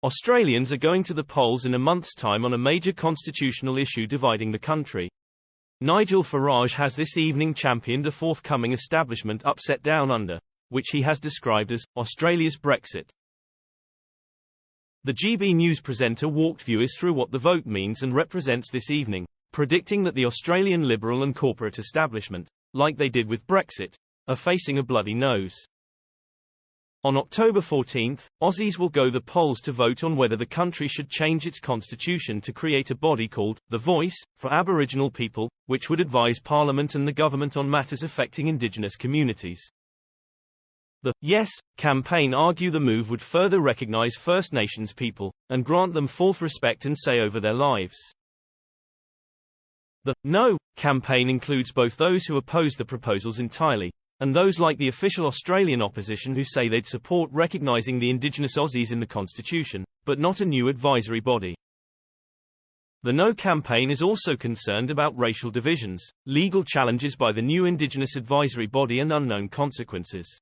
Australians are going to the polls in a month's time on a major constitutional issue dividing the country. Nigel Farage has this evening championed a forthcoming establishment upset down under, which he has described as Australia's Brexit. The GB News presenter walked viewers through what the vote means and represents this evening, predicting that the Australian liberal and corporate establishment, like they did with Brexit, are facing a bloody nose. On October 14, Aussies will go the polls to vote on whether the country should change its constitution to create a body called The Voice for Aboriginal people, which would advise Parliament and the government on matters affecting indigenous communities. The Yes campaign argue the move would further recognise First Nations people, and grant them full respect and say over their lives. The No campaign includes both those who oppose the proposals entirely, and those like the official Australian opposition who say they'd support recognising the indigenous Aussies in the constitution, but not a new advisory body. The No campaign is also concerned about racial divisions, legal challenges by the new indigenous advisory body and unknown consequences.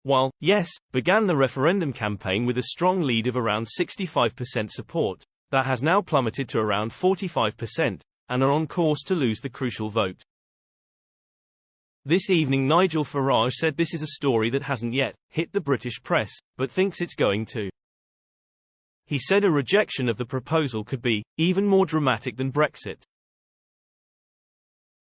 While Yes began the referendum campaign with a strong lead of around 65% support, that has now plummeted to around 45%, and are on course to lose the crucial vote. This evening Nigel Farage said this is a story that hasn't yet hit the British press, but thinks it's going to. He said a rejection of the proposal could be even more dramatic than Brexit.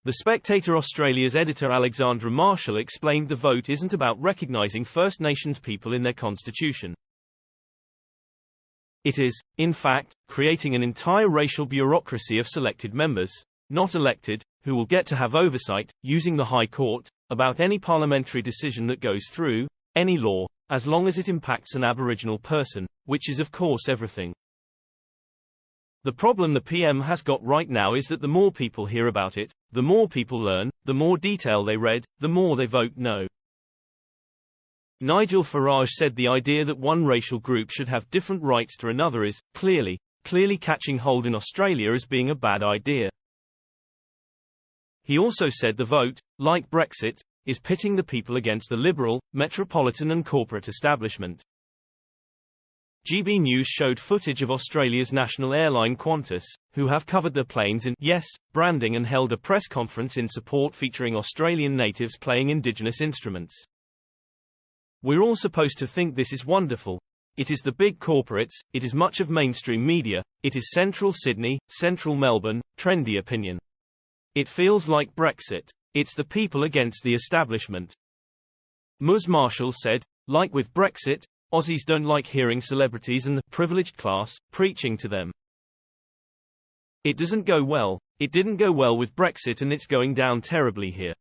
The Spectator Australia's editor Alexandra Marshall explained the vote isn't about recognising First Nations people in their constitution. It is, in fact, creating an entire racial bureaucracy of selected members, not elected, who will get to have oversight, using the High Court, about any parliamentary decision that goes through, any law, as long as it impacts an Aboriginal person, which is of course everything. The problem the PM has got right now is that the more people hear about it, the more people learn, the more detail they read, the more they vote no. Nigel Farage said the idea that one racial group should have different rights to another is, clearly catching hold in Australia as being a bad idea. He also said the vote, like Brexit, is pitting the people against the liberal, metropolitan and corporate establishment. GB News showed footage of Australia's national airline Qantas, who have covered their planes in Yes branding and held a press conference in support featuring Australian natives playing indigenous instruments. We're all supposed to think this is wonderful. It is the big corporates, it is much of mainstream media, it is Central Sydney, Central Melbourne, trendy opinion. It feels like Brexit. It's the people against the establishment. Ms. Marshall said, like with Brexit, Aussies don't like hearing celebrities and the privileged class preaching to them. It doesn't go well. It didn't go well with Brexit and it's going down terribly here.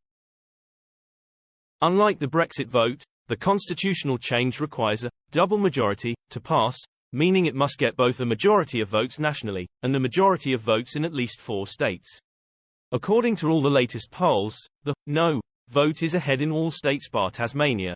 Unlike the Brexit vote, the constitutional change requires a double majority to pass, meaning it must get both a majority of votes nationally, and a majority of votes in at least 4 states. According to all the latest polls, the No vote is ahead in all states bar Tasmania.